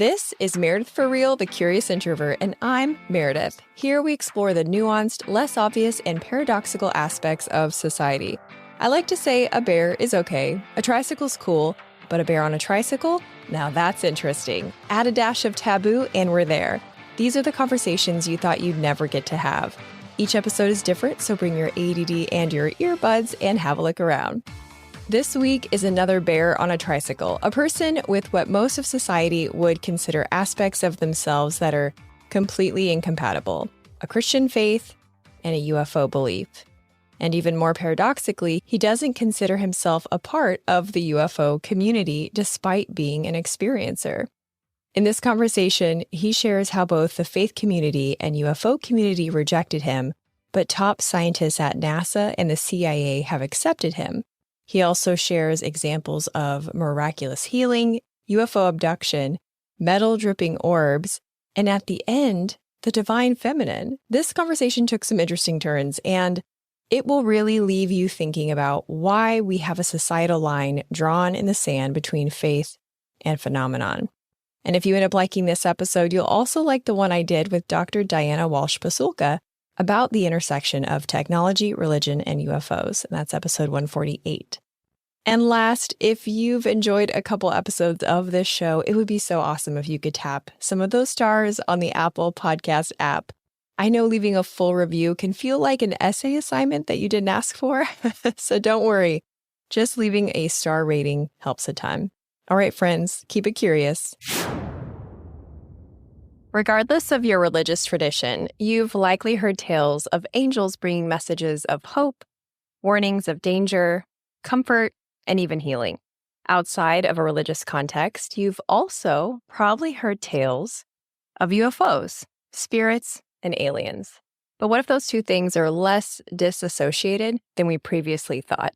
This is Meredith for Real, the Curious Introvert, and I'm Meredith. Here we explore the nuanced, less obvious, and paradoxical aspects of society. I like to say a bear is okay, a tricycle's cool, but a bear on a tricycle? Now that's interesting. Add a dash of taboo and we're there. These are the conversations you thought you'd never get to have. Each episode is different, so bring your ADD and your earbuds and have a look around. This week is another bear on a tricycle, a person with what most of society would consider aspects of themselves that are completely incompatible: a Christian faith and a UFO belief. And even more paradoxically, he doesn't consider himself a part of the UFO community despite being an experiencer. In this conversation, he shares how both the faith community and UFO community rejected him, but top scientists at NASA and the CIA have accepted him. He also shares examples of miraculous healing, UFO abduction, metal-dripping orbs, and at the end, the divine feminine. This conversation took some interesting turns, and it will really leave you thinking about why we have a societal line drawn in the sand between faith and phenomenon. And if you end up liking this episode, you'll also like the one I did with Dr. Diana Walsh Pasulka about the intersection of technology, religion, and UFOs. And that's episode 148. And last, if you've enjoyed a couple episodes of this show, it would be so awesome if you could tap some of those stars on the Apple Podcast app. I know leaving a full review can feel like an essay assignment that you didn't ask for, so don't worry. Just leaving a star rating helps a ton. All right, friends, keep it curious. Regardless of your religious tradition, you've likely heard tales of angels bringing messages of hope, warnings of danger, comfort, and even healing. Outside of a religious context, you've also probably heard tales of UFOs, spirits, and aliens. But what if those two things are less disassociated than we previously thought?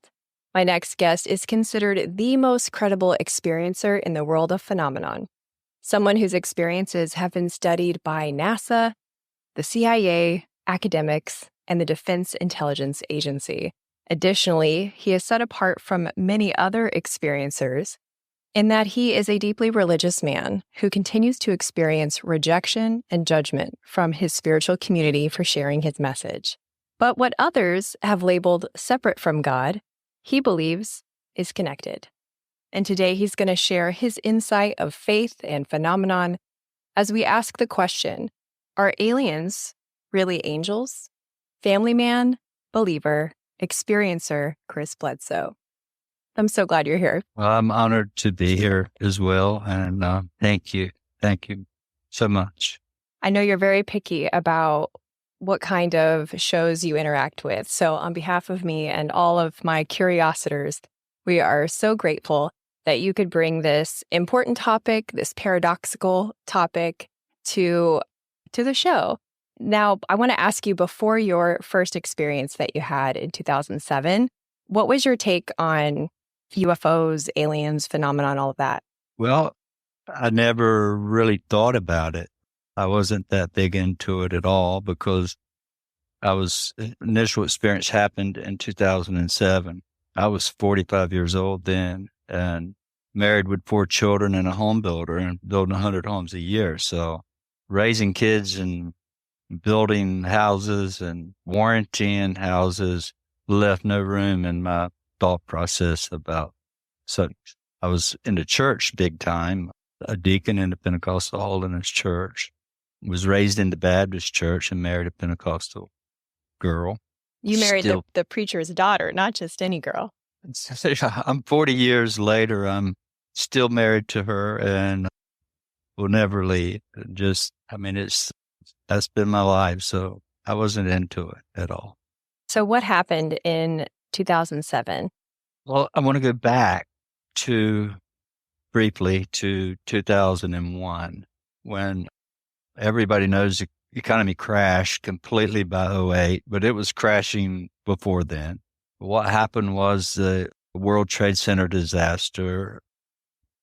My next guest is considered the most credible experiencer in the world of phenomenon. Someone whose experiences have been studied by NASA, the CIA, academics, and the Defense Intelligence Agency. Additionally, he is set apart from many other experiencers in that he is a deeply religious man who continues to experience rejection and judgment from his spiritual community for sharing his message. But what others have labeled separate from God, he believes is connected. And today he's going to share his insight of faith and phenomenon as we ask the question, are aliens really angels? Family man, believer, experiencer, Chris Bledsoe. I'm so glad you're here. Well, I'm honored to be here as well. And thank you. Thank you so much. I know you're very picky about what kind of shows you interact with. So on behalf of me and all of my curiositors, we are so grateful that you could bring this important topic, this paradoxical topic to the show. Now, I want to ask you, before your first experience that you had in 2007, what was your take on UFOs, aliens, phenomenon, all of that? Well, I never really thought about it. I wasn't that big into it at all because initial experience happened in 2007. I was 45 years old then and married with 4 children and a home builder and building 100 homes a year. So raising kids and building houses and warrantying houses left no room in my thought process about such. I was in the church big time, a deacon in the Pentecostal Holiness Church, was raised in the Baptist church and married a Pentecostal girl. You married the preacher's daughter, not just any girl. I'm 40 years later, I'm still married to her and will never leave. That's been my life. So I wasn't into it at all. So what happened in 2007? Well, I want to go back briefly to 2001 when everybody knows the economy crashed completely by '08, but it was crashing before then. What happened was the World Trade Center disaster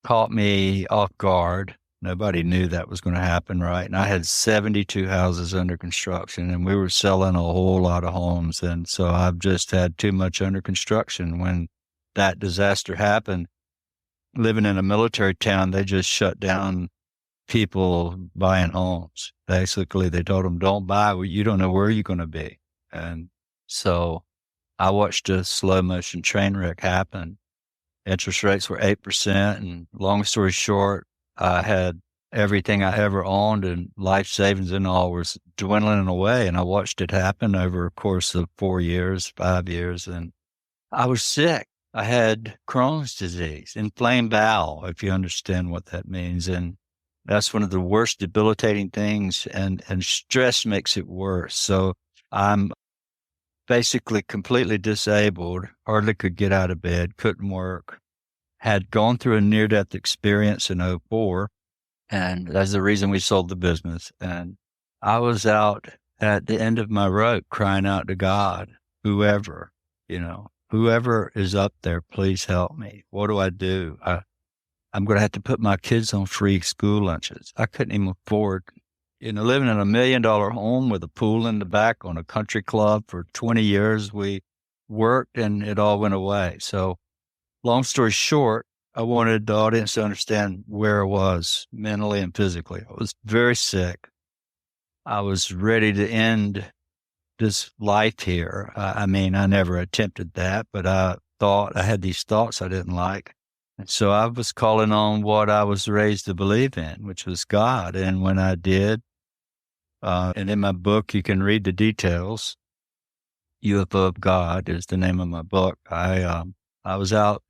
caught me off guard. Nobody knew that was going to happen, right? And I had 72 houses under construction, and we were selling a whole lot of homes. And so I've just had too much under construction. When that disaster happened, living in a military town, they just shut down people buying homes. Basically, they told them, don't buy, you don't know where you're going to be. And so I watched a slow motion train wreck happen. Interest rates were 8%. And long story short, I had everything I ever owned and life savings and all was dwindling away. And I watched it happen over a course of 4 years, 5 years. And I was sick. I had Crohn's disease, inflamed bowel, if you understand what that means. And that's one of the worst debilitating things. And stress makes it worse. So I'm basically completely disabled, hardly could get out of bed, couldn't work, had gone through a near-death experience in '04. And that's the reason we sold the business. And I was out at the end of my rope crying out to God, whoever, whoever is up there, please help me. What do I do? I'm going to have to put my kids on free school lunches. I couldn't even afford, living in $1 million home with a pool in the back on a country club for 20 years. We worked and it all went away. So long story short, I wanted the audience to understand where I was mentally and physically. I was very sick. I was ready to end this life here. I never attempted that, but I had these thoughts I didn't like. And so I was calling on what I was raised to believe in, which was God. And when I did, and in my book, you can read the details. UFO of God is the name of my book. I was out,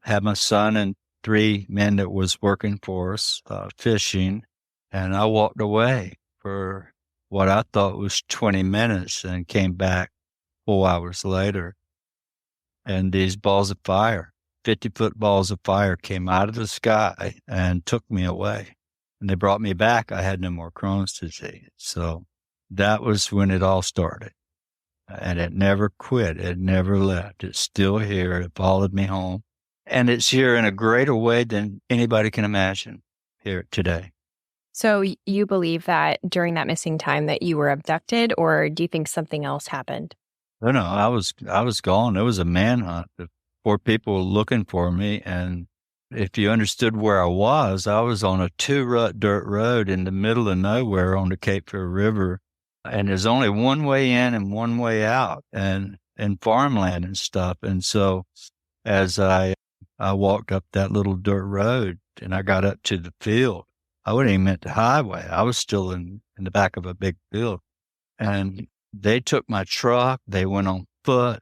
had my son and 3 men that was working for us, fishing, and I walked away for what I thought was 20 minutes and came back 4 hours later. And these balls of fire, 50-foot balls of fire came out of the sky and took me away. And they brought me back. I had no more Crohn's disease. So that was when it all started. And it never quit. It never left. It's still here. It followed me home. And it's here in a greater way than anybody can imagine here today. So you believe that during that missing time that you were abducted, or do you think something else happened? No, I was gone. There was a manhunt. 4 people were looking for me. And if you understood where I was on a 2-rut dirt road in the middle of nowhere on the Cape Fear River. And there's only one way in and one way out and farmland and stuff. And so as I walked up that little dirt road and I got up to the field, I wasn't even at the highway. I was still in the back of a big field. And they took my truck. They went on foot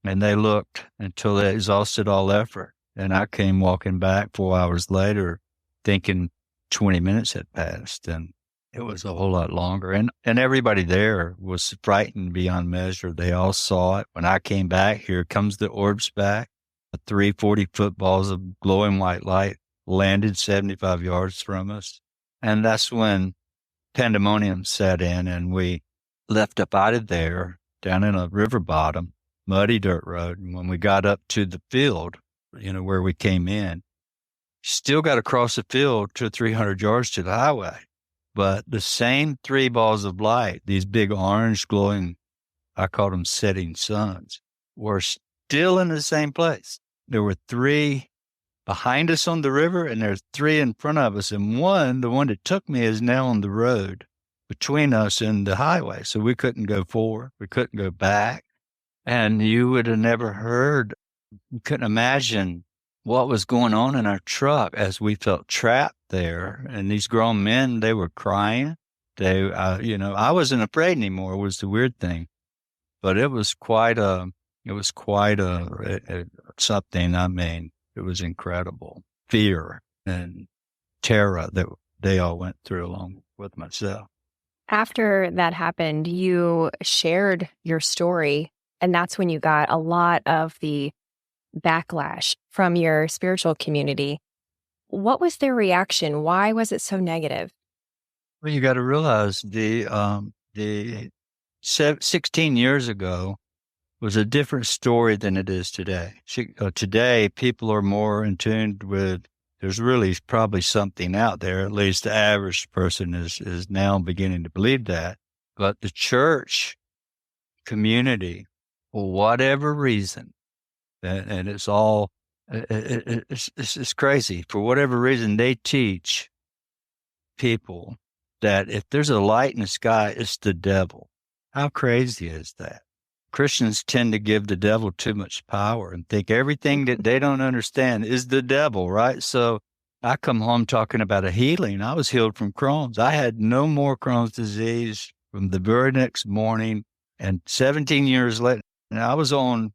and they looked until they exhausted all effort. And I came walking back 4 hours later thinking 20 minutes had passed. And it was a whole lot longer. And everybody there was frightened beyond measure. They all saw it. When I came back, here comes the orbs back. 3 40-foot balls of glowing white light landed 75 yards from us. And that's when pandemonium set in and we left up out of there down in a river bottom, muddy dirt road. And when we got up to the field, where we came in, still got to cross the field to 300 yards to the highway. But the same 3 balls of light, these big orange glowing, I call them setting suns, were still in the same place. There were 3 behind us on the river, and there's 3 in front of us. And the one that took me is now on the road between us and the highway. So we couldn't go forward. We couldn't go back. And you would have never heard, you couldn't imagine what was going on in our truck as we felt trapped there. And these grown men, they were crying. I wasn't afraid anymore was the weird thing. But it was quite something. It was incredible. Fear and terror that they all went through along with myself. After that happened, you shared your story, and that's when you got a lot of the backlash from your spiritual community. What was their reaction? Why was it so negative? Well, you got to realize the 16 years ago was a different story than it is today. Today, people are more in tune with, there's really probably something out there, at least the average person is now beginning to believe that. But the church community, for whatever reason, and it's all, it's crazy, for whatever reason, they teach people that if there's a light in the sky, it's the devil. How crazy is that? Christians tend to give the devil too much power and think everything that they don't understand is the devil, right? So I come home talking about a healing. I was healed from Crohn's. I had no more Crohn's disease from the very next morning. And 17 years later, and I was on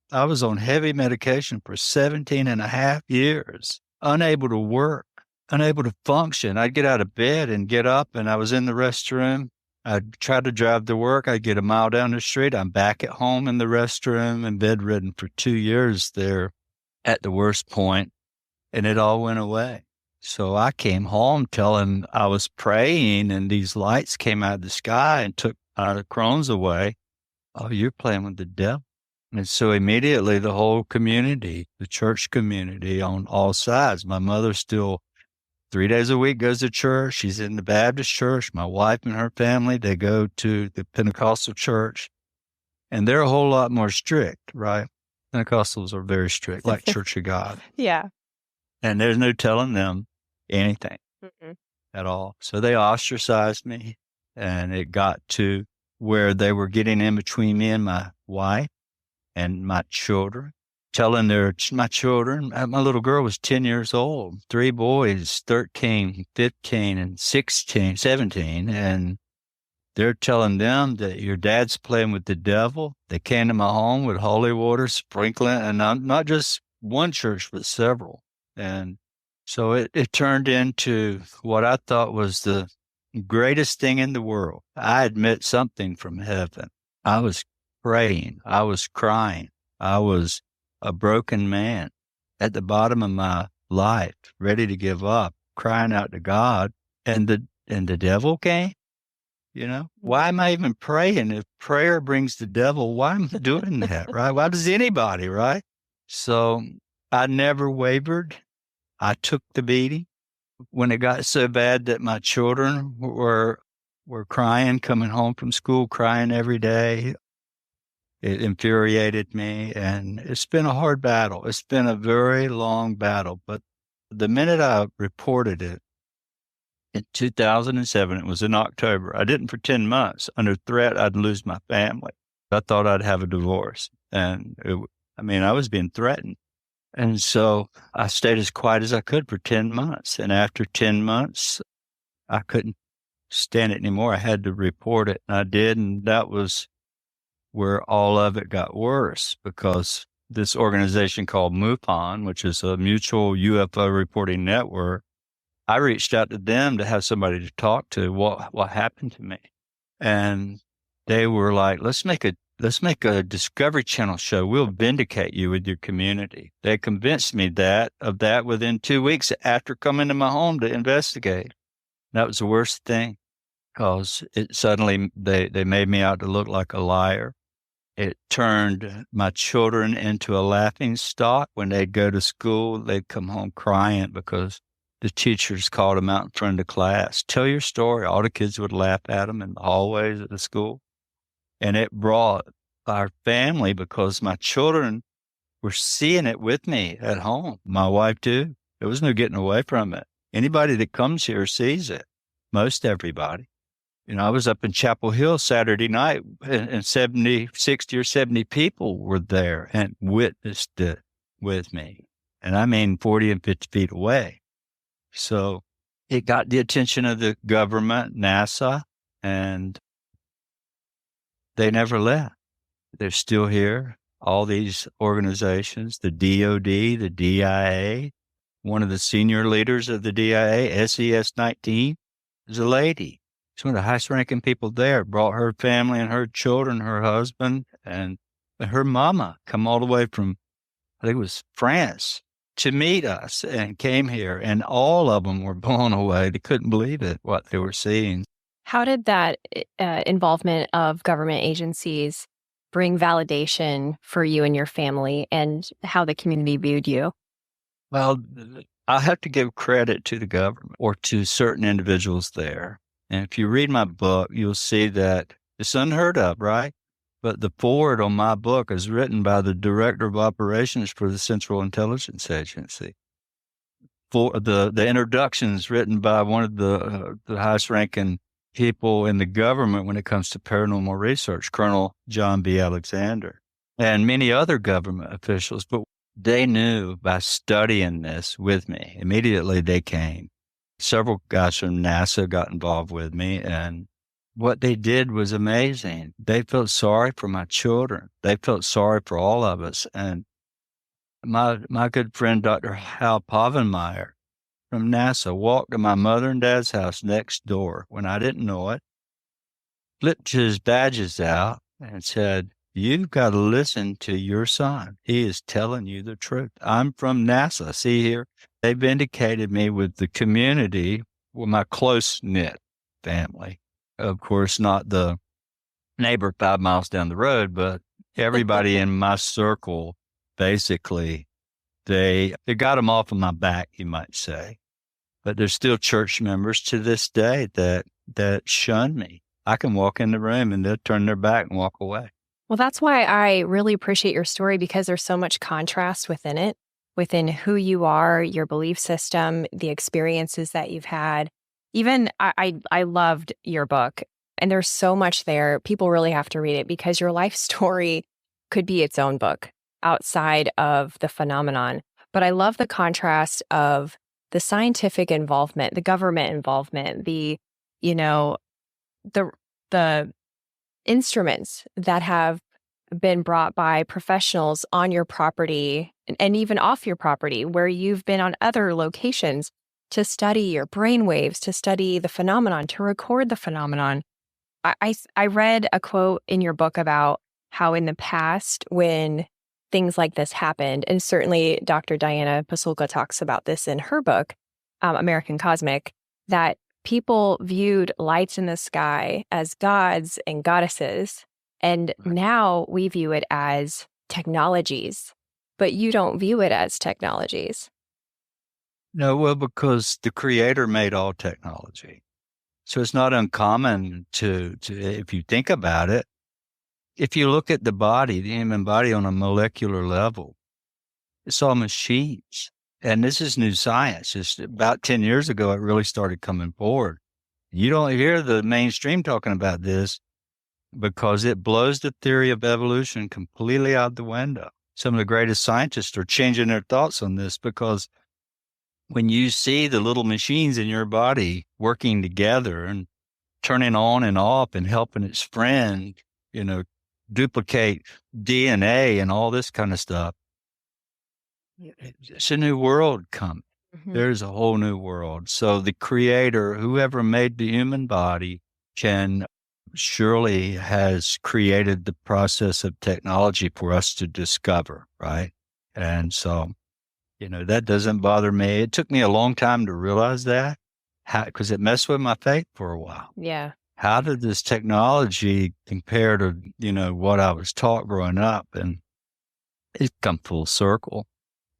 heavy medication for 17 and a half years, unable to work, unable to function. I'd get out of bed and get up, and I was in the restroom. I'd try to drive to work. I'd get a mile down the street. I'm back at home in the restroom and bedridden for 2 years there at the worst point, and it all went away. So I came home telling I was praying, and these lights came out of the sky and took the Crohn's away. Oh, you're playing with the devil. And so immediately the whole community, the church community on all sides, my mother still 3 days a week goes to church. She's in the Baptist church. My wife and her family, they go to the Pentecostal church. And they're a whole lot more strict, right? Pentecostals are very strict, like Church of God. Yeah. And there's no telling them anything at all. So they ostracized me, and it got to where they were getting in between me and my wife and my children, telling my children, my little girl was 10 years old, 3 boys, 13, 15, and 16, 17, and they're telling them that your dad's playing with the devil. They came to my home with holy water, sprinkling, and not just one church, but several. And so it turned into what I thought was the greatest thing in the world. I admit something from heaven. I was praying. I was crying. I was a broken man at the bottom of my life, ready to give up, crying out to God. And the devil came. You know, why am I even praying? If prayer brings the devil, why am I doing that, right? Why does anybody, right? So I never wavered. I took the beating. When it got so bad that my children were crying, coming home from school, crying every day, it infuriated me. And it's been a hard battle. It's been a very long battle. But the minute I reported it, in 2007, it was in October, I didn't for 10 months, under threat I'd lose my family. I thought I'd have a divorce. And I was being threatened. And so I stayed as quiet as I could for 10 months. And after 10 months, I couldn't stand it anymore. I had to report it. And I did. And that was where all of it got worse, because this organization called MUFON, which is a mutual UFO reporting network, I reached out to them to have somebody to talk to what happened to me. And they were like, let's make a Discovery Channel show. We'll vindicate you with your community. They convinced me of that within 2 weeks after coming to my home to investigate. That was the worst thing, because it suddenly, they made me out to look like a liar. It turned my children into a laughing stock. When they'd go to school, they'd come home crying because the teachers called them out in front of the class. Tell your story. All the kids would laugh at them in the hallways of the school. And it brought our family, because my children were seeing it with me at home. My wife too. There was no getting away from it. Anybody that comes here sees it. Most everybody. I was up in Chapel Hill Saturday night, and 60 or 70 people were there and witnessed it with me. And I mean 40 and 50 feet away. So it got the attention of the government, NASA, and they never left. They're still here. All these organizations, the DOD, the DIA, one of the senior leaders of the DIA, SES 19, is a lady. She's one of the highest ranking people there. Brought her family and her children, her husband, and her mama come all the way from, I think it was France, to meet us, and came here. And all of them were blown away. They couldn't believe it, what they were seeing. How did that involvement of government agencies bring validation for you and your family, and how the community viewed you? Well, I have to give credit to the government or to certain individuals there. And if you read my book, you'll see that it's unheard of, right? But the foreword on my book is written by the Director of Operations for the Central Intelligence Agency. the introductions written by one of the highest ranking people in the government when it comes to paranormal research, Colonel John B. Alexander, and many other government officials. But they knew by studying this with me. Immediately they came. Several guys from NASA got involved with me, and what they did was amazing. They felt sorry for my children. They felt sorry for all of us. And my good friend, Dr. Hal Povenmire from NASA, walked to my mother and dad's house next door when I didn't know it, flipped his badges out and said, "You've got to listen to your son. He is telling you the truth. I'm from NASA. See here." They vindicated me with the community, with my close-knit family. Of course, not the neighbor 5 miles down the road, but everybody in my circle, basically, they got them off of my back, you might say. But there's still church members to this day that shun me. I can walk in the room and they'll turn their back and walk away. Well, that's why I really appreciate your story, because there's so much contrast within it, within who you are, your belief system, the experiences that you've had. Even I loved your book, and there's so much there. People really have to read it because your life story could be its own book outside of the phenomenon. But I love the contrast of the scientific involvement, the government involvement, the instruments that have been brought by professionals on your property and even off your property, where you've been on other locations to study your brain waves, to study the phenomenon, to record the phenomenon. I read a quote in your book about how in the past, when things like this happened, and certainly Dr. Diana Pasulka talks about this in her book, American Cosmic, that people viewed lights in the sky as gods and goddesses. And now we view it as technologies, but you don't view it as technologies. No, well, because the Creator made all technology. So it's not uncommon to if you think about it, if you look at the body, the human body on a molecular level, it's all machines. And this is new science. Just about 10 years ago, it really started coming forward. You don't hear the mainstream talking about this because it blows the theory of evolution completely out the window. Some of the greatest scientists are changing their thoughts on this, because when you see the little machines in your body working together and turning on and off and helping its friend, duplicate DNA and all this kind of stuff, it's a new world coming. Mm-hmm. There's a whole new world. So the Creator, whoever made the human body, surely has created the process of technology for us to discover, right? And so, that doesn't bother me. It took me a long time to realize that, because it messed with my faith for a while. Yeah. How did this technology compare to, what I was taught growing up? And it's come full circle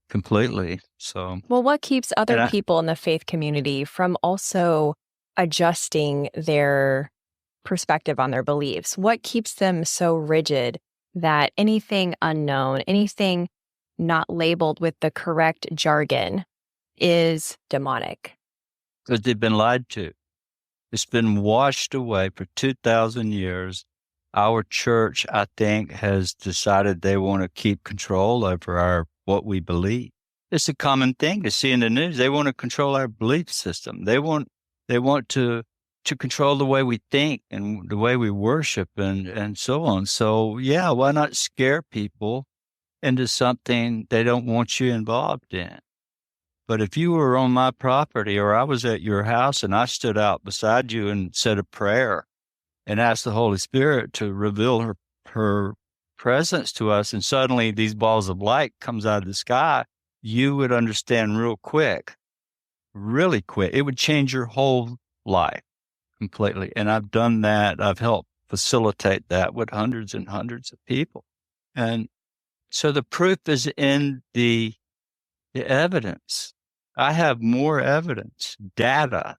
completely. So, well, what keeps other people in the faith community from also adjusting their perspective on their beliefs? What keeps them so rigid that anything unknown, anything not labeled with the correct jargon is demonic? Because they've been lied to. It's been washed away for 2,000 years. Our church, I think, has decided they want to keep control over what we believe. It's a common thing to see in the news. They want to control our belief system. They want to control the way we think and the way we worship and so on. So, yeah, why not scare people into something they don't want you involved in? But if you were on my property or I was at your house and I stood out beside you and said a prayer and asked the Holy Spirit to reveal her presence to us, and suddenly these balls of light comes out of the sky, you would understand real quick, really quick. It would change your whole life completely. And I've done that. I've helped facilitate that with hundreds and hundreds of people. And so the proof is in the evidence. I have more evidence, data,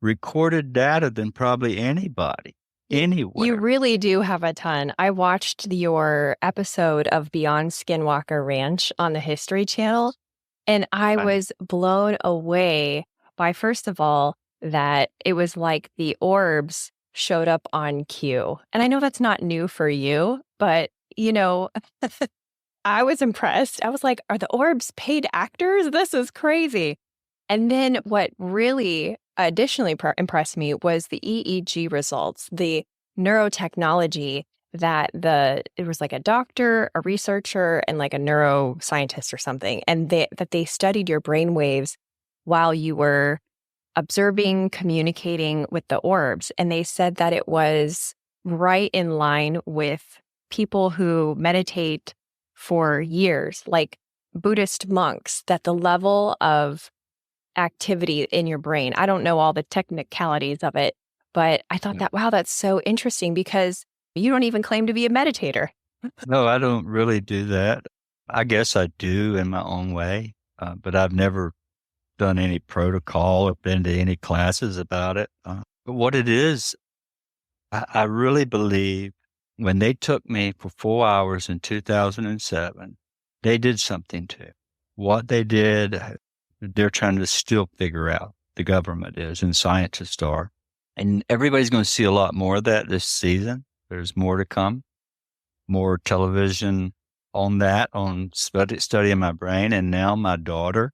recorded data than probably anybody anywhere. You really do have a ton. I watched your episode of Beyond Skinwalker Ranch on the History Channel, And I Right. was blown away by, first of all, that it was like the orbs showed up on cue. And I know that's not new for you, but, I was impressed. I was like, are the orbs paid actors? This is crazy. And then what really additionally impressed me was the EEG results, the neurotechnology that it was like a doctor, a researcher, and like a neuroscientist or something, and they studied your brain waves while you were observing, communicating with the orbs. And they said that it was right in line with people who meditate for years, like Buddhist monks, that the level of activity in your brain, I don't know all the technicalities of it, but I thought Yeah. that, wow, that's so interesting because you don't even claim to be a meditator. No, I don't really do that. I guess I do in my own way, but I've never done any protocol or been to any classes about it. But what it is, I really believe when they took me for 4 hours in 2007, they did something to it. What they did, they're trying to still figure out. The government is, and scientists are. And everybody's going to see a lot more of that this season. There's more to come, more television on that, on studying my brain. And now my daughter,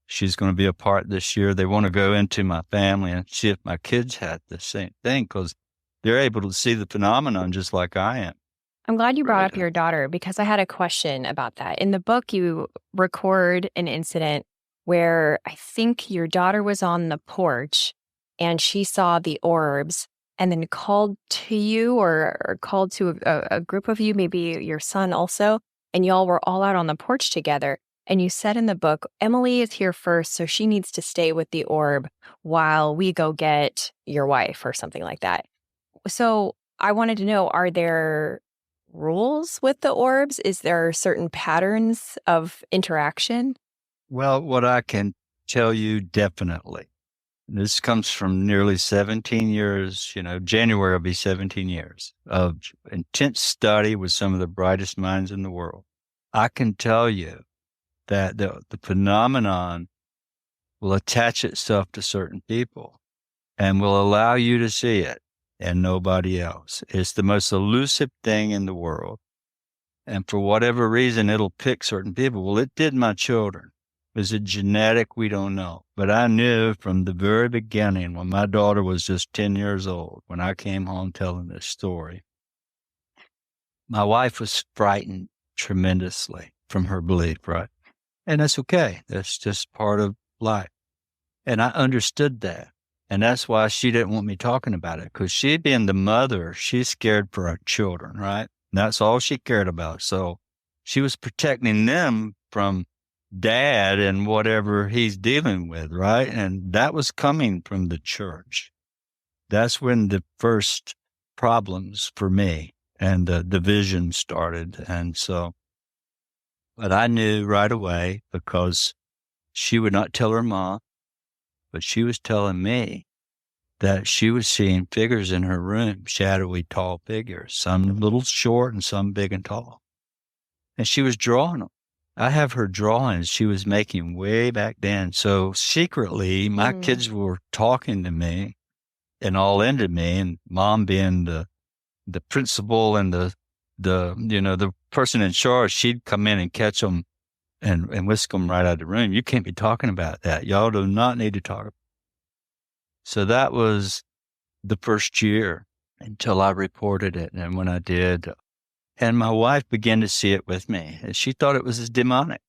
she's going to be a part this year. They want to go into my family and see if my kids had the same thing because they're able to see the phenomenon just like I am. I'm glad you brought Right. up your daughter because I had a question about that. In the book, you record an incident where I think your daughter was on the porch and she saw the orbs and then called to you or called to a group of you, maybe your son also, and y'all were all out on the porch together. And you said in the book, Emily is here first, so she needs to stay with the orb while we go get your wife or something like that. So I wanted to know, are there rules with the orbs? Is there certain patterns of interaction? Well, what I can tell you definitely, this comes from nearly 17 years, January will be 17 years of intense study with some of the brightest minds in the world. I can tell you that the phenomenon will attach itself to certain people and will allow you to see it and nobody else. It's the most elusive thing in the world. And for whatever reason, it'll pick certain people. Well, it did my children. Is it genetic? We don't know. But I knew from the very beginning when my daughter was just 10 years old, when I came home telling this story, my wife was frightened tremendously from her belief, right? And that's okay. That's just part of life. And I understood that. And that's why she didn't want me talking about it, because she being the mother, she's scared for her children, right? And that's all she cared about. So she was protecting them from dad and whatever he's dealing with, right? And that was coming from the church. That's when the first problems for me and the division started. And so, but I knew right away because she would not tell her mom, but she was telling me that she was seeing figures in her room, shadowy, tall figures, some little short and some big and tall. And she was drawing them. I have her drawings she was making way back then. So secretly, my kids were talking to me and all into me, and mom being the principal and the person in charge, she'd come in and catch them and whisk them right out of the room. You can't be talking about that. Y'all do not need to talk. So that was the first year until I reported it. And when I did, and my wife began to see it with me, and she thought it was demonic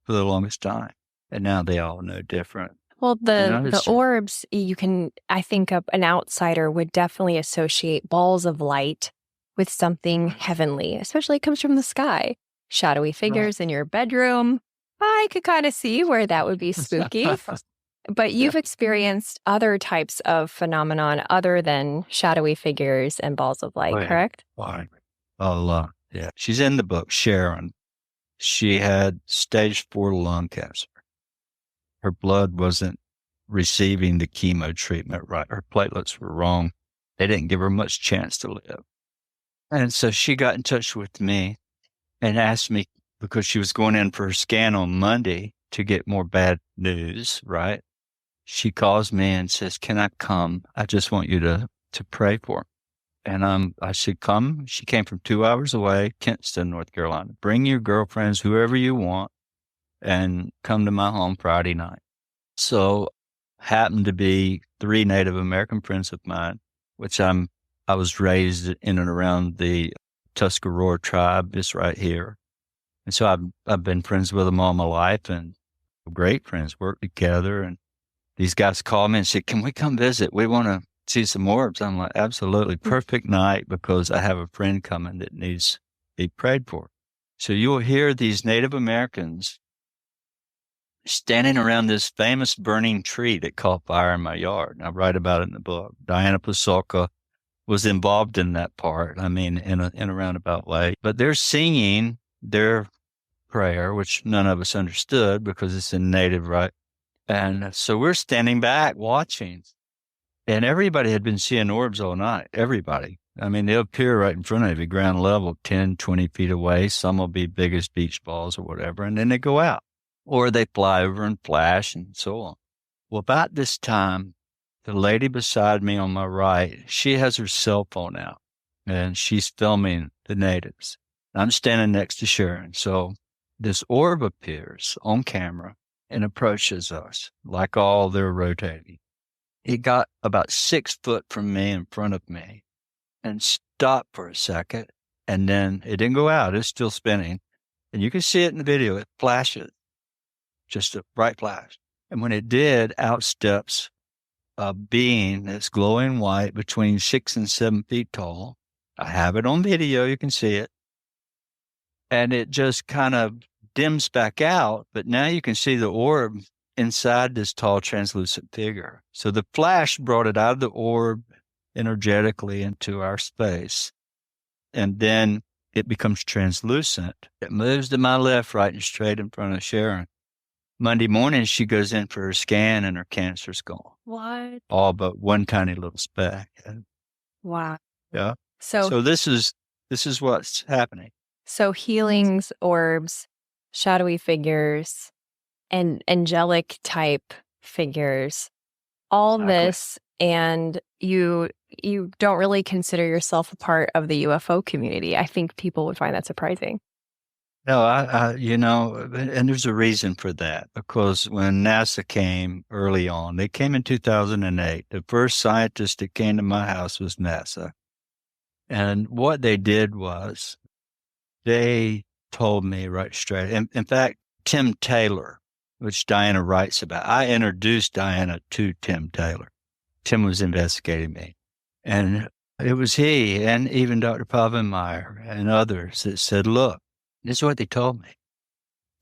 for the longest time. And now they all know different. Well, the it's- orbs, I think an outsider would definitely associate balls of light with something heavenly, especially it comes from the sky. Shadowy figures in your bedroom. I could kind of see where that would be spooky. But you've experienced other types of phenomenon other than shadowy figures and balls of light, Oh, yeah. correct? A lot. Yeah. She's in the book, Sharon. She had stage 4 lung cancer. Her blood wasn't receiving the chemo treatment right. Her platelets were wrong. They didn't give her much chance to live. And so she got in touch with me and asked me, because she was going in for her scan on Monday, to get more bad news, right? She calls me and says, "Can I come? I just want you to pray for me." And I said, "Come." She came from 2 hours away, Kinston, North Carolina. "Bring your girlfriends, whoever you want, and come to my home Friday night." So happened to be 3 Native American friends of mine, which I was raised in and around the Tuscarora tribe, just right here. And so I've been friends with them all my life, and great friends, work together. And these guys called me and said, "Can we come visit? We want to see some orbs." I'm like, "Absolutely. Perfect night, because I have a friend coming that needs to be prayed for." So you'll hear these Native Americans standing around this famous burning tree that caught fire in my yard. I write about it in the book. Diana Pasulka was involved in that part. I mean, in a roundabout way. But they're singing their prayer, which none of us understood because it's in Native, right? And so we're standing back watching. And everybody had been seeing orbs all night. Everybody. I mean, they'll appear right in front of you, ground level, 10, 20 feet away. Some will be big as beach balls or whatever. And then they go out. Or they fly over and flash and so on. Well, about this time, the lady beside me on my right, she has her cell phone out, and she's filming the natives. I'm standing next to Sharon. So this orb appears on camera and approaches us, like all they're rotating. It got about 6 foot from me, in front of me, and stopped for a second. And then it didn't go out. It's still spinning. And you can see it in the video. It flashes, just a bright flash. And when it did, out steps a being that's glowing white, between 6 and 7 feet tall. I have it on video. You can see it. And it just kind of dims back out. But now you can see the orb inside this tall, translucent figure. So the flash brought it out of the orb energetically into our space. And then it becomes translucent. It moves to my left, right, and straight in front of Sharon. Monday morning, she goes in for her scan, and her cancer's gone. What? All but one tiny little speck. Wow. Yeah. So So this is what's happening. So healings, orbs, shadowy figures, and angelic type figures, all Exactly. this, and you don't really consider yourself a part of the UFO community. I think people would find that surprising. No, and there's a reason for that, because when NASA came early on, they came in 2008. The first scientist that came to my house was NASA. And what they did was they told me right straight. In fact, Tim Taylor, which Diana writes about, I introduced Diana to Tim Taylor. Tim was investigating me. And it was he and even Dr. Pavenmeyer and others that said, "Look, this is what they told me."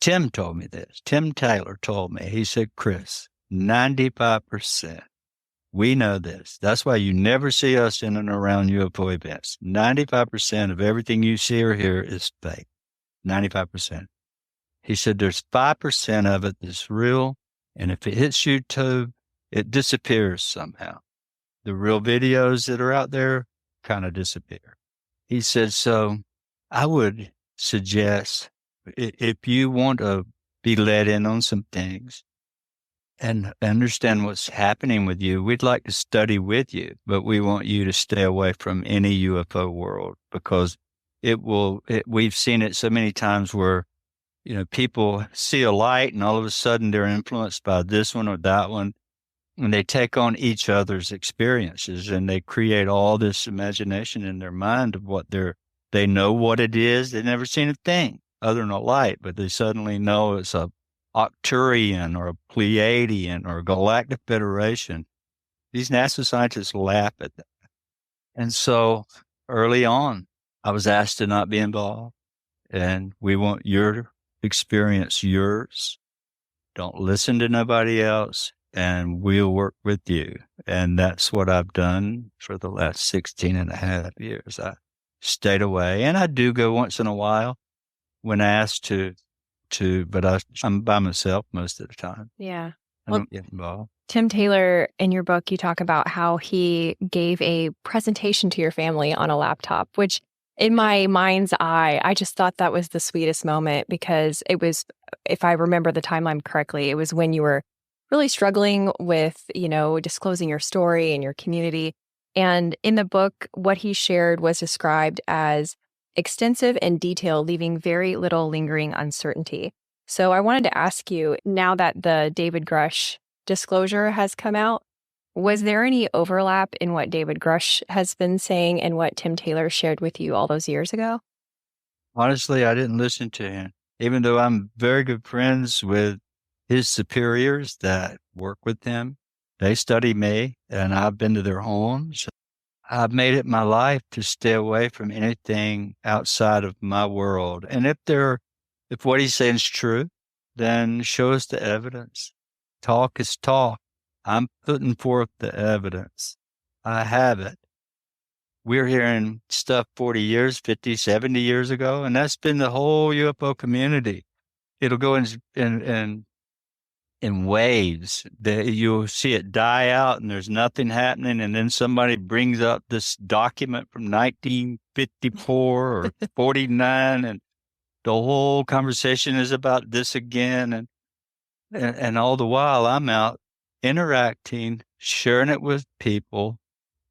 Tim told me this. Tim Taylor told me. He said, "Chris, 95%. We know this. That's why you never see us in and around UFO events. 95% of everything you see or hear is fake. 95%. He said, "There's 5% of it that's real. And if it hits YouTube, it disappears somehow. The real videos that are out there kind of disappear." He said, "So I would suggest, if you want to be let in on some things and understand what's happening with you, we'd like to study with you, but we want you to stay away from any UFO world, because we've seen it so many times where, people see a light and all of a sudden they're influenced by this one or that one, and they take on each other's experiences, and they create all this imagination in their mind of what they know what it is. They've never seen a thing other than a light, but they suddenly know it's a Octurian or a Pleiadian or a Galactic Federation." These NASA scientists laugh at that. And so early on, I was asked to not be involved, and we want your experience, yours. Don't listen to nobody else, and we'll work with you. And that's what I've done for the last 16 and a half years. I stayed away, and I do go once in a while when asked to, but I'm by myself most of the time. Yeah. I don't get involved. Tim Taylor, in your book, you talk about how he gave a presentation to your family on a laptop, which in my mind's eye, I just thought that was the sweetest moment because it was, if I remember the timeline correctly, it was when you were really struggling with, disclosing your story and your community. And in the book, what he shared was described as extensive and detailed, leaving very little lingering uncertainty. So I wanted to ask you, now that the David Grush disclosure has come out, was there any overlap in what David Grush has been saying and what Tim Taylor shared with you all those years ago? Honestly, I didn't listen to him, even though I'm very good friends with his superiors that work with him. They study me, and I've been to their homes. I've made it my life to stay away from anything outside of my world. And if what he's saying is true, then show us the evidence. Talk is talk. I'm putting forth the evidence. I have it. We're hearing stuff 40 years, 50, 70 years ago, and that's been the whole UFO community. It'll go in waves. You'll see it die out and there's nothing happening. And then somebody brings up this document from 1954 or 49, and the whole conversation is about this again. And all the while I'm out interacting, sharing it with people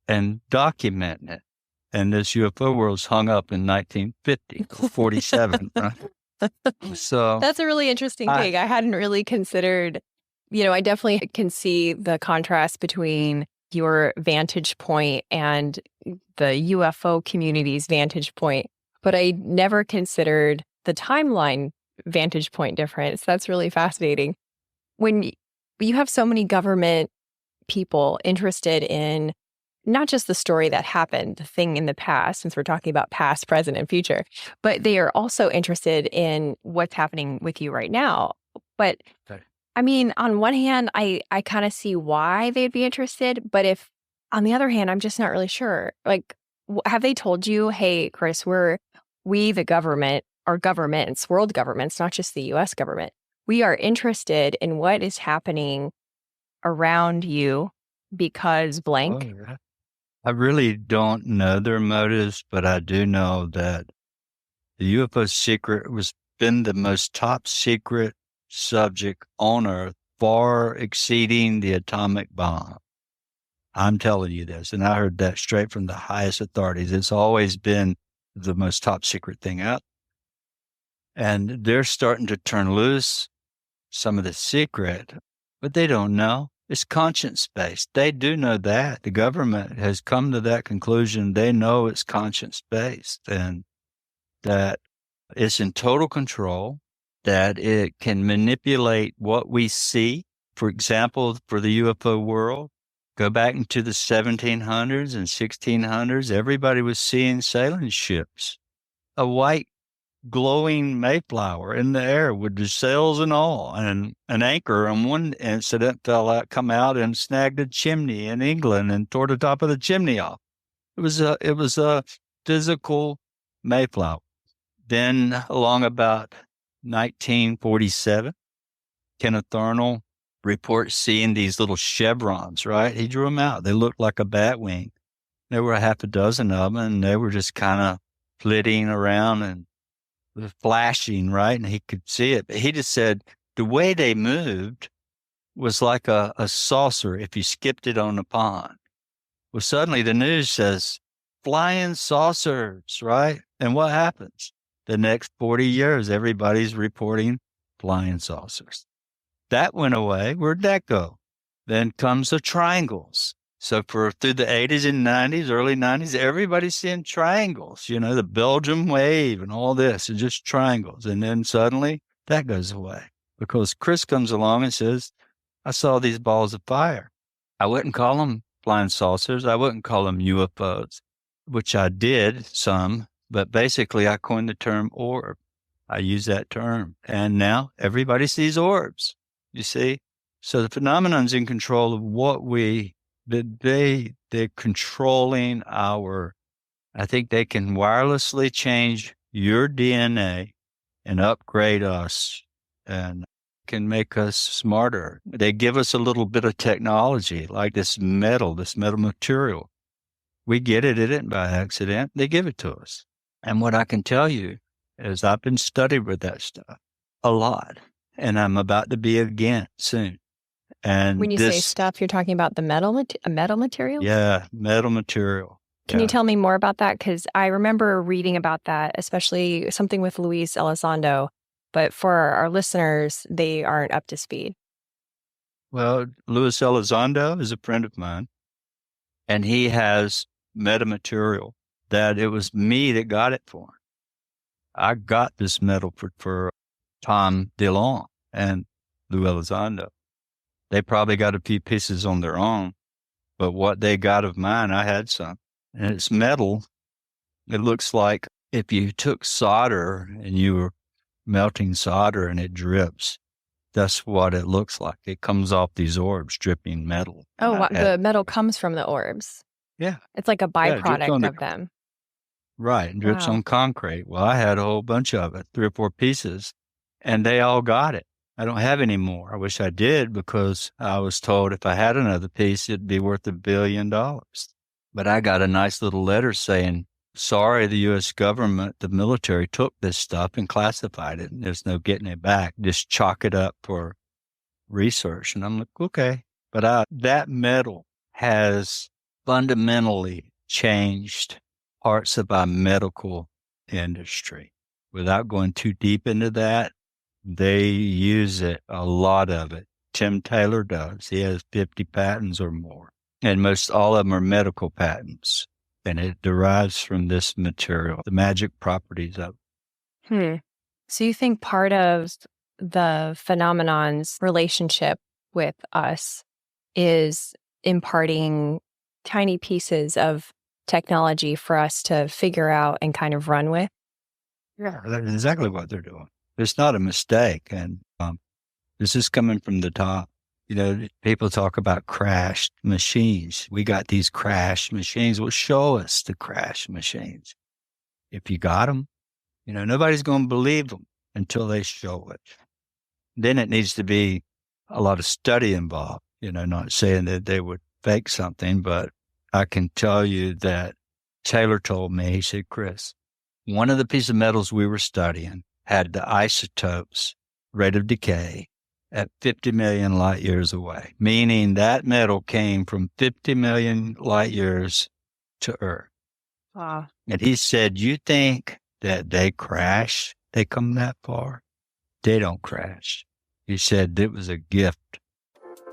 and documenting it. And this UFO world's hung up in 1950 or 47, right? So That's a really interesting take. I hadn't really considered, I definitely can see the contrast between your vantage point and the UFO community's vantage point, but I never considered the timeline vantage point difference. That's really fascinating. When you have so many government people interested in not just the story that happened, the thing in the past, since we're talking about past, present, and future, but they are also interested in what's happening with you right now. But okay. I mean, on one hand, I kind of see why they'd be interested, but if on the other hand, I'm just not really sure. Like, have they told you, hey, Chris, we the government, or governments, world governments, not just the US government, we are interested in what is happening around you because blank? Oh, yeah. I really don't know their motives, but I do know that the UFO secret was been the most top secret subject on Earth, far exceeding the atomic bomb. I'm telling you this, and I heard that straight from the highest authorities. It's always been the most top secret thing out. And they're starting to turn loose some of the secret, but they don't know. It's conscience-based. They do know that. The government has come to that conclusion. They know it's conscience-based and that it's in total control, that it can manipulate what we see. For example, for the UFO world, go back into the 1700s and 1600s, everybody was seeing sailing ships, a white glowing Mayflower in the air with the sails and all, and an anchor on one incident come out and snagged a chimney in England and tore the top of the chimney off. It was a physical Mayflower. Then along about 1947, Kenneth Arnold reports seeing these little chevrons, right? He drew them out. They looked like a bat wing. There were a half a dozen of them, and they were just kind of flitting around and flashing, right? And he could see it. But he just said the way they moved was like a saucer if you skipped it on the pond. Well, suddenly the news says flying saucers, right? And what happens? The next 40 years, everybody's reporting flying saucers. That went away. Where'd that go? Then comes the triangles. So through the 80s and 90s, early 90s, everybody's seeing triangles, the Belgium wave and all this, and just triangles. And then suddenly that goes away because Chris comes along and says, I saw these balls of fire. I wouldn't call them flying saucers. I wouldn't call them UFOs, which I did some, but basically I coined the term orb. I use that term. And now everybody sees orbs, you see? So the phenomenon's in control of what they're controlling I think they can wirelessly change your DNA and upgrade us and can make us smarter. They give us a little bit of technology, like this metal material. We get it in it by accident. They give it to us. And what I can tell you is I've been studied with that stuff a lot, and I'm about to be again soon. And When you say stuff, you're talking about the metal materials? Yeah, metal material. Can you tell me more about that? Because I remember reading about that, especially something with Luis Elizondo. But for our listeners, they aren't up to speed. Well, Luis Elizondo is a friend of mine, and he has metamaterial that it was me that got it for him. I got this metal for Tom DeLong and Lou Elizondo. They probably got a few pieces on their own, but what they got of mine, I had some. And it's metal. It looks like if you took solder and you were melting solder and it drips. That's what it looks like. It comes off these orbs, dripping metal. Oh, the metal comes from the orbs. Yeah. It's like a byproduct of them. Right. And drips on concrete. Well, I had a whole bunch of it, 3 or 4 pieces, and they all got it. I don't have any more. I wish I did, because I was told if I had another piece, it'd be worth $1 billion. But I got a nice little letter saying, sorry, the U.S. government, the military took this stuff and classified it, and there's no getting it back. Just chalk it up for research. And I'm like, okay. But that metal has fundamentally changed parts of our medical industry. Without going too deep into that, they use it, a lot of it. Tim Taylor does. He has 50 patents or more. And most all of them are medical patents. And it derives from this material, the magic properties of it. So you think part of the phenomenon's relationship with us is imparting tiny pieces of technology for us to figure out and kind of run with? Yeah, that's exactly what they're doing. It's not a mistake. And this is coming from the top. You know, people talk about crashed machines. We got these crashed machines. Well, show us the crashed machines. If you got them, you know, nobody's going to believe them until they show it. Then it needs to be a lot of study involved, you know, not saying that they would fake something, but I can tell you that Taylor told me, he said, Chris, one of the pieces of metals we were studying had the isotopes rate of decay at 50 million light years away, meaning that metal came from 50 million light years to Earth. Wow. And he said, you think that they crash? They come that far? They don't crash. He said it was a gift.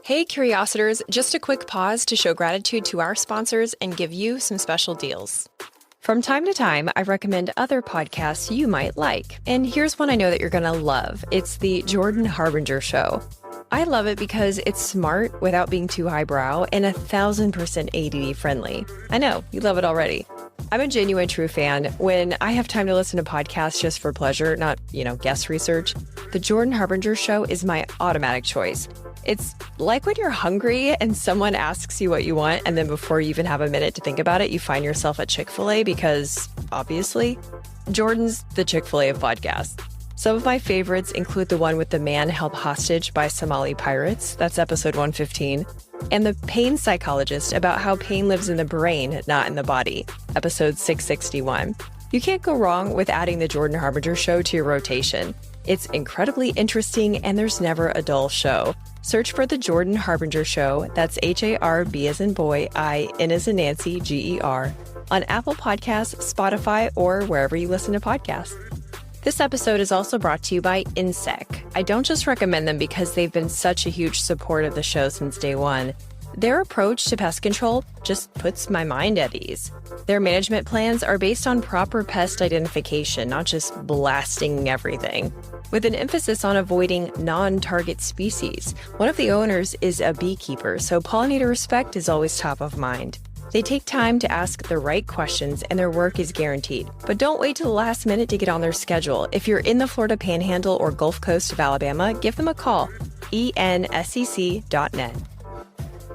Hey, Curiositors, just a quick pause to show gratitude to our sponsors and give you some special deals. From time to time, I recommend other podcasts you might like. And here's one I know that you're going to love. It's the Jordan Harbinger Show. I love it because it's smart without being too highbrow and 1,000% ADD friendly. I know, you love it already. I'm a genuine true fan. When I have time to listen to podcasts just for pleasure, not, guest research, the Jordan Harbinger Show is my automatic choice. It's like when you're hungry and someone asks you what you want, and then before you even have a minute to think about it, you find yourself at Chick-fil-A because, obviously, Jordan's the Chick-fil-A of podcasts. Some of my favorites include the one with the man held hostage by Somali pirates, that's episode 115, and the pain psychologist about how pain lives in the brain, not in the body, episode 661. You can't go wrong with adding the Jordan Harbinger Show to your rotation. It's incredibly interesting, and there's never a dull show. Search for The Jordan Harbinger Show, that's HARB as in boy, IN as in Nancy, GER, on Apple Podcasts, Spotify, or wherever you listen to podcasts. This episode is also brought to you by INSEC. I don't just recommend them because they've been such a huge support of the show since day one. Their approach to pest control just puts my mind at ease. Their management plans are based on proper pest identification, not just blasting everything. With an emphasis on avoiding non-target species. One of the owners is a beekeeper, so pollinator respect is always top of mind. They take time to ask the right questions, and their work is guaranteed. But don't wait till the last minute to get on their schedule. If you're in the Florida Panhandle or Gulf Coast of Alabama, give them a call, enscc.net.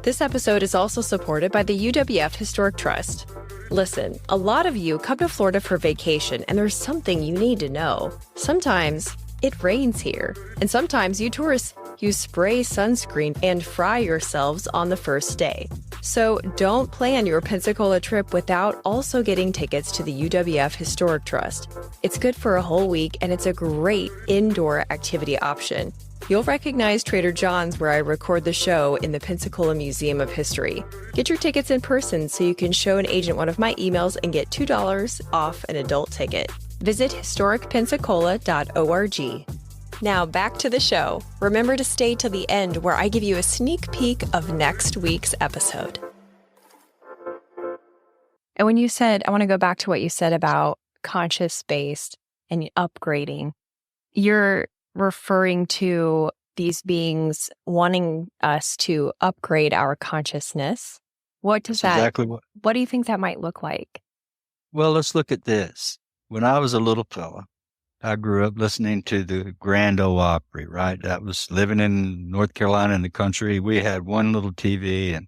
This episode is also supported by the UWF Historic Trust. Listen, a lot of you come to Florida for vacation, and there's something you need to know. Sometimes it rains here, and sometimes you tourists You spray sunscreen and fry yourselves on the first day. So don't plan your Pensacola trip without also getting tickets to the UWF Historic Trust. It's good for a whole week, and it's a great indoor activity option. You'll recognize Trader John's where I record the show in the Pensacola Museum of History. Get your tickets in person so you can show an agent one of my emails and get $2 off an adult ticket. Visit historicpensacola.org. Now back to the show. Remember to stay till the end where I give you a sneak peek of next week's episode. And when you said, I want to go back to what you said about conscious-based and upgrading, you're referring to these beings wanting us to upgrade our consciousness. What does That's that, exactly what do you think that might look like? Well, let's look at this. When I was a little fella, I grew up listening to the Grand Ole Opry, right? That was living in North Carolina in the country. We had one little TV, and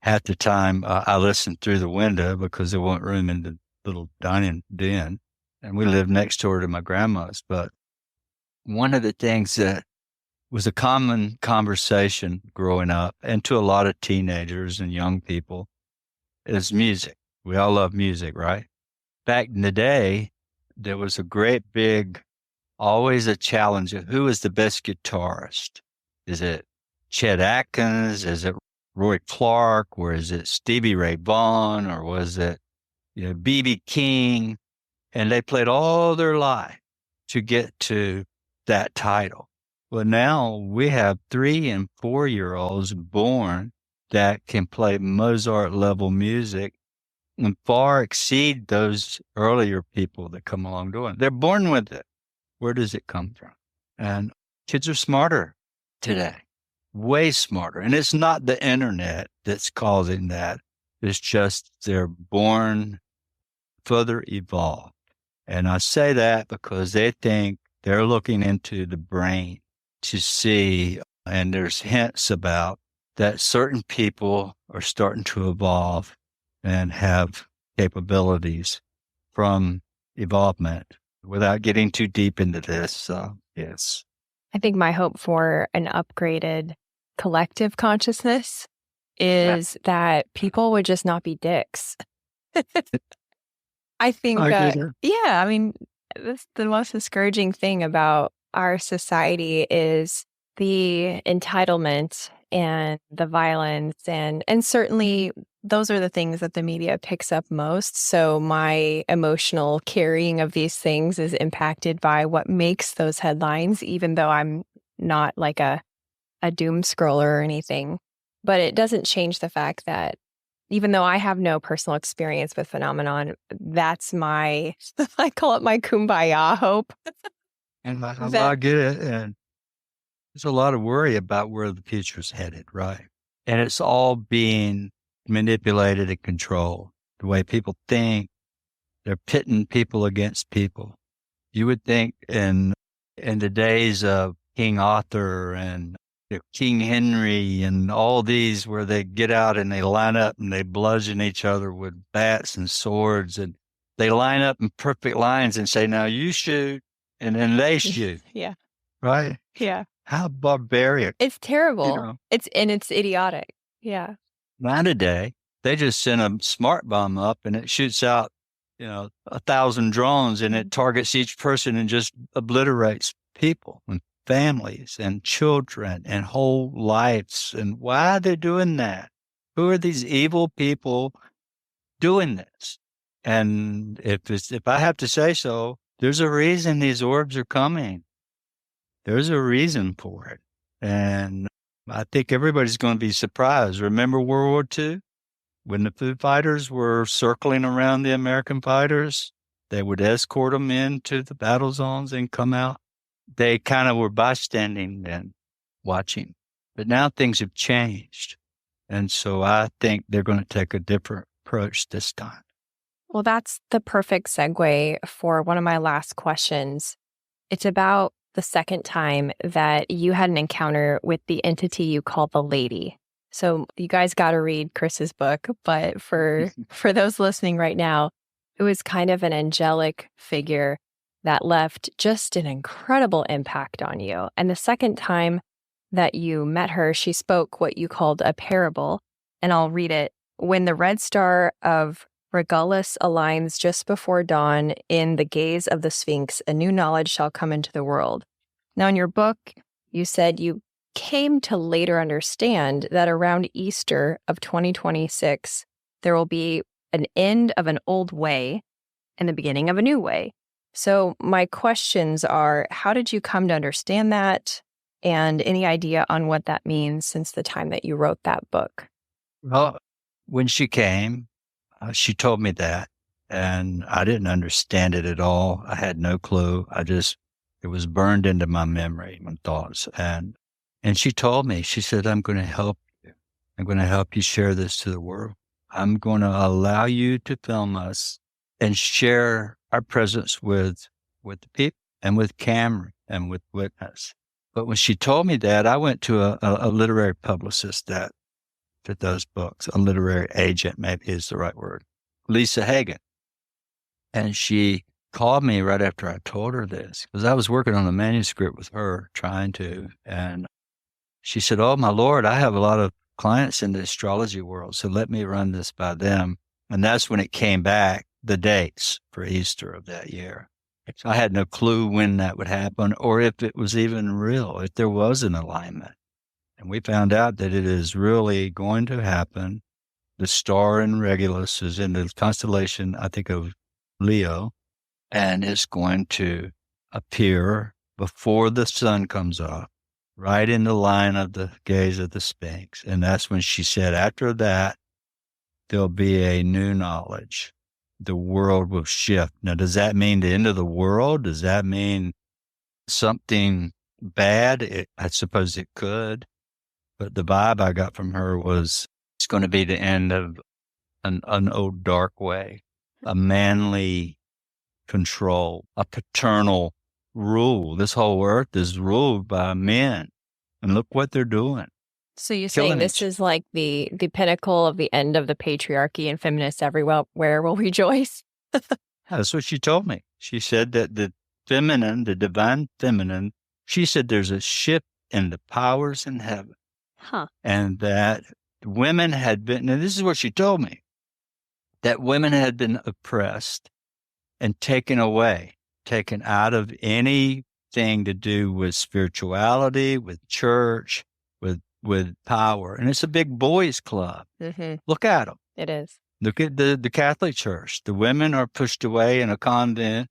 half the time I listened through the window because there wasn't room in the little dining den. And we lived next door to my grandma's. But one of the things that was a common conversation growing up, and to a lot of teenagers and young people, is music. We all love music, right? Back in the day, there was a great big, always a challenge of who is the best guitarist. Is it Chet Atkins? Is it Roy Clark? Or is it Stevie Ray Vaughan? Or was it, B.B. King? And they played all their life to get to that title. Well, now we have 3 and 4-year-olds born that can play Mozart level music and far exceed those earlier people that come along doing it. They're born with it. Where does it come from? And kids are smarter today, way smarter. And it's not the internet that's causing that. It's just they're born further evolved. And I say that because they think they're looking into the brain to see, and there's hints about that certain people are starting to evolve and have capabilities from evolvement without getting too deep into this. Yes. I think my hope for an upgraded collective consciousness is that people would just not be dicks. I think, I mean, that's the most discouraging thing about our society is the entitlement and the violence, and certainly those are the things that the media picks up most. So my emotional carrying of these things is impacted by what makes those headlines, even though I'm not like a doom scroller or anything. But it doesn't change the fact that even though I have no personal experience with phenomenon, that's my, I call it my kumbaya hope. And I get it. And there's a lot of worry about where the future's headed, right? And it's all being manipulated and controlled. The way people think, they're pitting people against people. You would think in the days of King Arthur and King Henry and all these where they get out and they line up and they bludgeon each other with bats and swords, and they line up in perfect lines and say, now you shoot, and then they shoot. Yeah. Right? Yeah. How barbaric. It's terrible. It's idiotic. Yeah. Now today, they just send a smart bomb up and it shoots out, 1,000 drones, and it targets each person and just obliterates people and families and children and whole lives. And why are they doing that? Who are these evil people doing this? And if I have to say so, there's a reason these orbs are coming. There's a reason for it. And I think everybody's going to be surprised. Remember World War II? When the Foo Fighters were circling around the American fighters, they would escort them into the battle zones and come out. They kind of were bystanding and watching. But now things have changed. And so I think they're going to take a different approach this time. Well, that's the perfect segue for one of my last questions. It's about the second time that you had an encounter with the entity you call the Lady. So you guys got to read Chris's book, but for those listening right now, it was kind of an angelic figure that left just an incredible impact on you. And the second time that you met her, she spoke what you called a parable, and I'll read it. When the red star of Regulus aligns just before dawn in the gaze of the Sphinx, a new knowledge shall come into the world. Now, in your book, you said you came to later understand that around Easter of 2026, there will be an end of an old way and the beginning of a new way. So my questions are, how did you come to understand that? And any idea on what that means since the time that you wrote that book? Well, when she came, she told me that, and I didn't understand it at all. I had no clue. It was burned into my memory, my thoughts. And she told me, she said, I'm going to help you. I'm going to help you share this to the world. I'm going to allow you to film us and share our presence with the people and with camera and with witness. But when she told me that, I went to a literary publicist that did those books, a literary agent, maybe is the right word, Lisa Hagen. And she called me right after I told her this, because I was working on a manuscript with her, and she said, oh, my Lord, I have a lot of clients in the astrology world, so let me run this by them. And that's when it came back, the dates for Easter of that year. So I had no clue when that would happen or if it was even real, if there was an alignment. And we found out that it is really going to happen. The star in Regulus is in the constellation, I think, of Leo, and it's going to appear before the sun comes up, right in the line of the gaze of the Sphinx. And that's when she said, after that, there'll be a new knowledge. The world will shift. Now, does that mean the end of the world? Does that mean something bad? I suppose it could. But the vibe I got from her was it's going to be the end of an old dark way, a manly control, a paternal rule. This whole earth is ruled by men. And look what they're doing. So you're saying this is like the pinnacle of the end of the patriarchy, and feminists everywhere will rejoice? That's what she told me. She said that the feminine, the divine feminine, she said there's a shift in the powers in heaven. Huh. And that women had been, and this is what she told me, that women had been oppressed and taken away, taken out of anything to do with spirituality, with church, with power. And it's a big boys club. Mm-hmm. Look at them. It is. Look at the Catholic Church. The women are pushed away in a convent.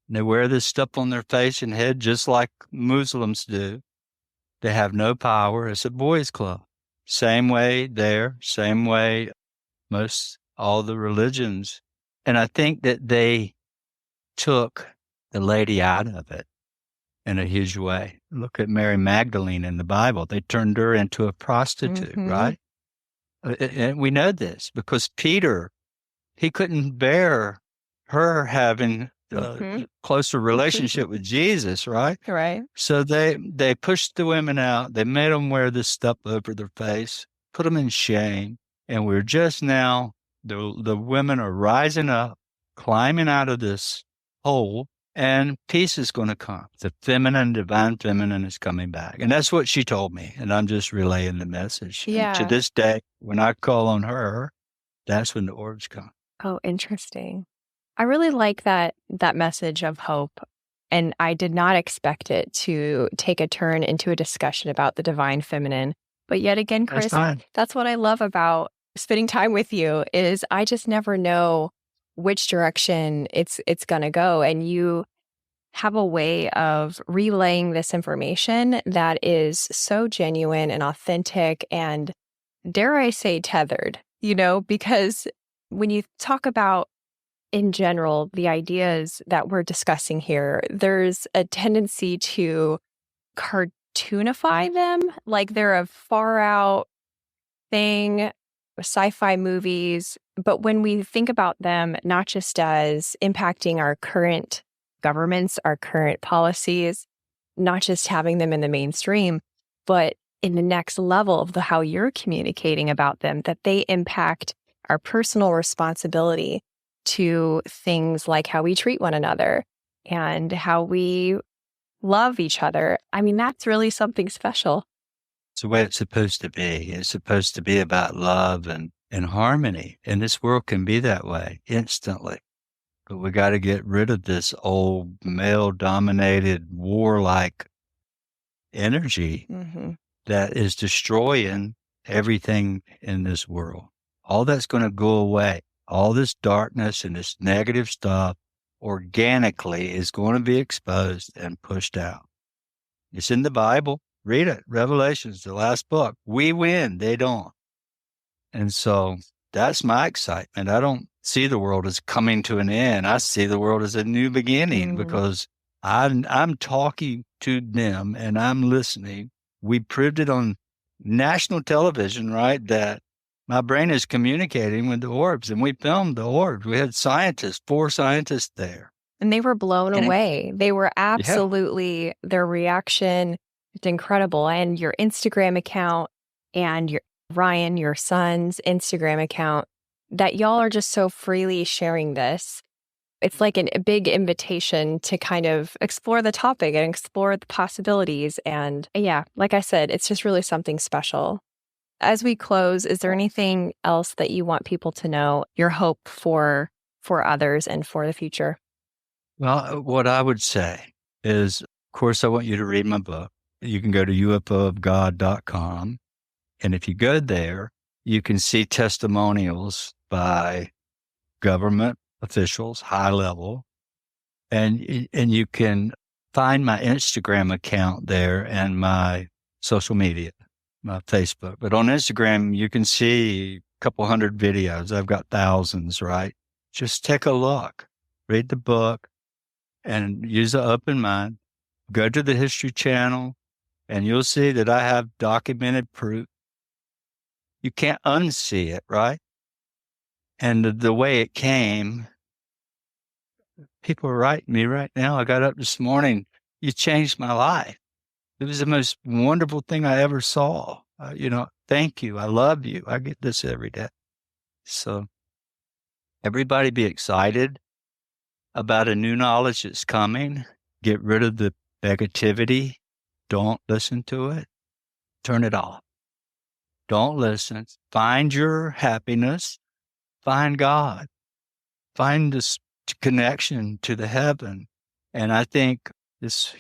And they wear this stuff on their face and head just like Muslims do. They have no power. It's a boys club. Same way there, same way most all the religions. And I think that they took the lady out of it in a huge way. Look at Mary Magdalene in the Bible. They turned her into a prostitute, Mm-hmm. right? And we know this because Peter, he couldn't bear her having a closer relationship with Jesus, right? Right. So they pushed the women out. They made them wear this stuff over their face, put them in shame. And we're just now, the women are rising up, climbing out of this hole, and peace is going to come. The feminine, divine feminine is coming back. And that's what she told me. And I'm just relaying the message. Yeah. And to this day, when I call on her, that's when the orbs come. Oh, interesting. I really like that message of hope. And I did not expect it to take a turn into a discussion about the divine feminine. But yet again, Chris, that's what I love about spending time with you is I just never know which direction it's going to go. And you have a way of relaying this information that is so genuine and authentic and, dare I say, tethered, because when you talk about, in general, the ideas that we're discussing here, there's a tendency to cartoonify them like they're a far out thing, sci-fi movies. But when we think about them, not just as impacting our current governments, our current policies, not just having them in the mainstream, but in the next level of how you're communicating about them, that they impact our personal responsibility to things like how we treat one another and how we love each other. I mean, that's really something special. It's the way it's supposed to be. It's supposed to be about love and harmony. And this world can be that way instantly. But we got to get rid of this old male-dominated, warlike energy that is destroying everything in this world. All that's going to go away. All this darkness and this negative stuff organically is going to be exposed and pushed out. It's in the Bible. Read it. Revelation's the last book. We win. They don't. And so that's my excitement. I don't see the world as coming to an end. I see the world as a new beginning because I'm talking to them and I'm listening. We proved it on national television, right, that my brain is communicating with the orbs, and we filmed the orbs. We had scientists, 4 scientists there. And they were blown away. They were absolutely, their reaction, it's incredible. And your Instagram account and your son's Instagram account, that y'all are just so freely sharing this. It's like a big invitation to kind of explore the topic and explore the possibilities. And yeah, like I said, it's just really something special. As we close, is there anything else that you want people to know, your hope for others and for the future? Well, what I would say is, of course, I want you to read my book. You can go to ufoofgod.com. And if you go there, you can see testimonials by government officials, high level, and you can find my Instagram account there and my social media, my Facebook. But on Instagram, you can see a couple hundred videos. I've got thousands, right? Just take a look, read the book, and use an open mind. Go to the History Channel, and you'll see that I have documented proof. You can't unsee it, right? And the way it came, people are writing me right now. I got up this morning. You changed my life. It was the most wonderful thing I ever saw. Thank you. I love you. I get this every day. So everybody be excited about a new knowledge that's coming. Get rid of the negativity. Don't listen to it. Turn it off. Don't listen. Find your happiness. Find God. Find this connection to the heaven. And I think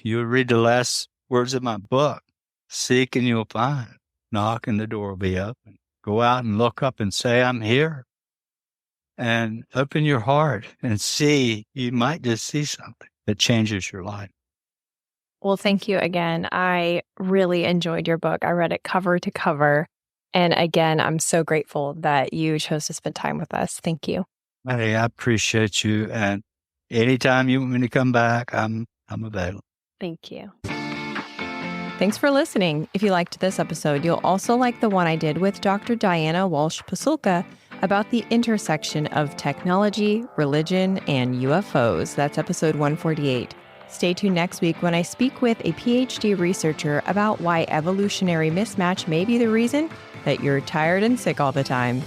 you read the last words of my book. Seek and you'll find. Knock and the door will be open. Go out and look up and say, I'm here. And open your heart and see. You might just see something that changes your life. Well, thank you again. I really enjoyed your book. I read it cover to cover. And again, I'm so grateful that you chose to spend time with us. Thank you. Hey, I appreciate you. And anytime you want me to come back, I'm available. Thank you. Thanks for listening. If you liked this episode, you'll also like the one I did with Dr. Diana Walsh Pasulka about the intersection of technology, religion, and UFOs. That's episode 148. Stay tuned next week when I speak with a PhD researcher about why evolutionary mismatch may be the reason that you're tired and sick all the time.